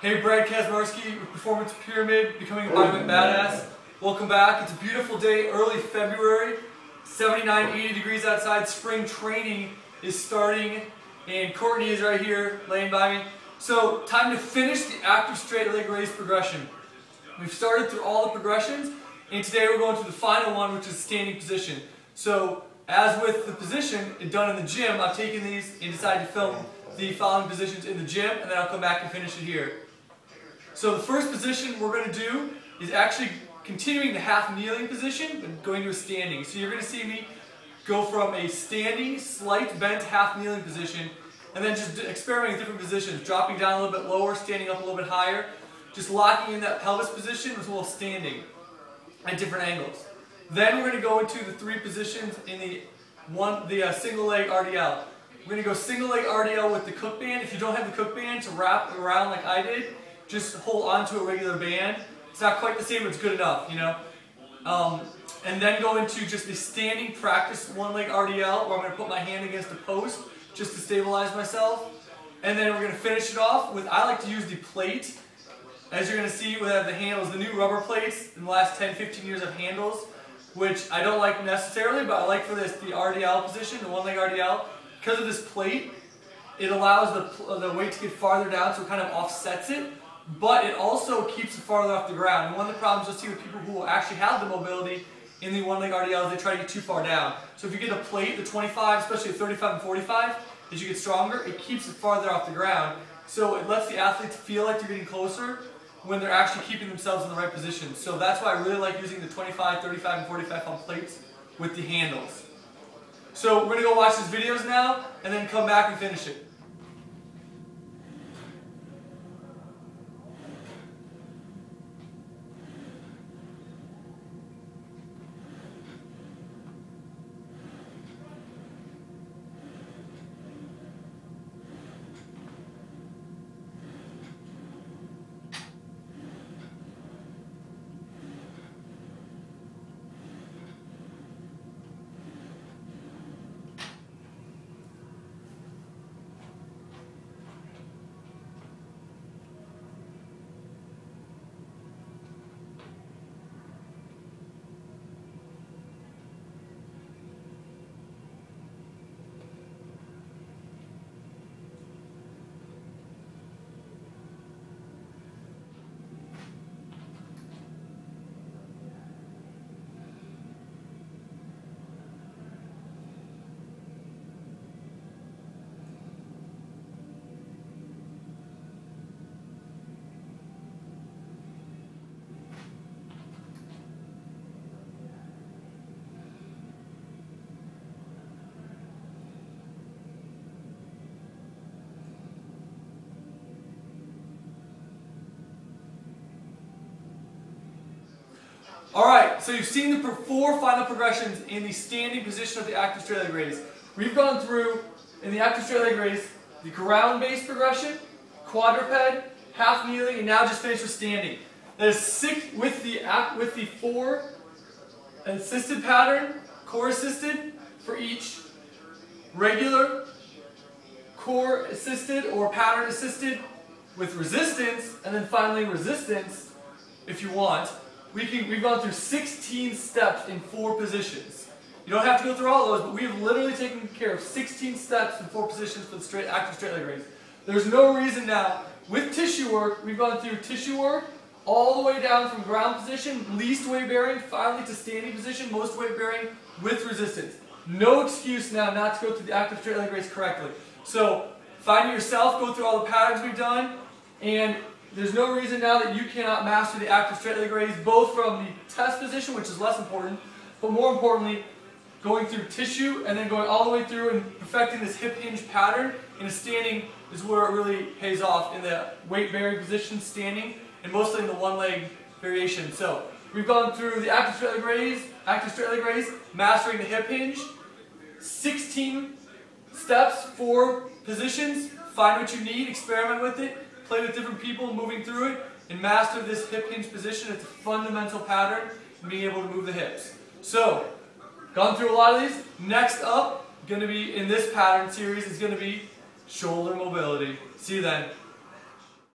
Hey, Brad Kazmarski with Performance Pyramid, becoming a bodyweight badass. Welcome back. It's a beautiful day, early February, 79, 80 degrees outside. Spring training is starting, and Courtney is right here laying by me. So, time to finish the active straight leg raise progression. We've started through all the progressions, and today we're going to the final one, which is standing position. So, as with the position done in the gym, I've taken these and decided to film the following positions in the gym, and then I'll come back and finish it here. So the first position we're going to do is actually continuing the half kneeling position, but going to a standing. So you're going to see me go from a standing, slight bent half kneeling position, and then just experimenting with different positions, dropping down a little bit lower, standing up a little bit higher, just locking in that pelvis position with a little standing at different angles. Then we're going to go into the three positions in the single leg RDL. We're going to go single leg RDL with the cook band. If you don't have the cook band to wrap around like I did, just hold onto a regular band. It's not quite the same, but it's good enough, you know. And then go into just the standing practice one leg RDL, where I'm going to put my hand against a post just to stabilize myself. And then we're going to finish it off with, I like to use the plate. As you're going to see, we have the handles, the new rubber plates. In the last 10-15 years of handles, which I don't like necessarily, but I like for this, the RDL position, the one leg RDL. Because of this plate, it allows the weight to get farther down, so it kind of offsets it. But it also keeps it farther off the ground. And one of the problems you'll see with people who actually have the mobility in the one leg RDL is they try to get too far down. So if you get a plate, the 25, especially the 35 and 45, as you get stronger, it keeps it farther off the ground. So it lets the athletes feel like they're getting closer when they're actually keeping themselves in the right position. So that's why I really like using the 25, 35, and 45 pound plates with the handles. So we're going to go watch these videos now and then come back and finish it. Alright, so you've seen the four final progressions in the standing position of the active straight leg raise. We've gone through, in the active straight leg raise, the ground-based progression, quadruped, half kneeling, and now just finished with standing. That is six with the four assisted pattern, core assisted for each, regular, core assisted or pattern assisted with resistance, and then finally resistance if you want. We've gone through 16 steps in 4 positions. You don't have to go through all those, but we have literally taken care of 16 steps in 4 positions for the active straight leg raise. There's no reason now, with tissue work, we've gone through tissue work all the way down from ground position, least weight bearing, finally to standing position, most weight bearing with resistance. No excuse now not to go through the active straight leg raise correctly. So find it yourself, go through all the patterns we've done, and there's no reason now that you cannot master the active straight leg raise, both from the test position, which is less important, but more importantly, going through tissue and then going all the way through and perfecting this hip hinge pattern in a standing is where it really pays off, in the weight bearing position, standing, and mostly in the one leg variation. So we've gone through the active straight leg raise, mastering the hip hinge, 16 steps, 4 positions, find what you need, experiment with it, play with different people moving through it, and master this hip hinge position. It's a fundamental pattern in being able to move the hips. So, gone through a lot of these. Next up, going to be in this pattern series is going to be shoulder mobility. See you then.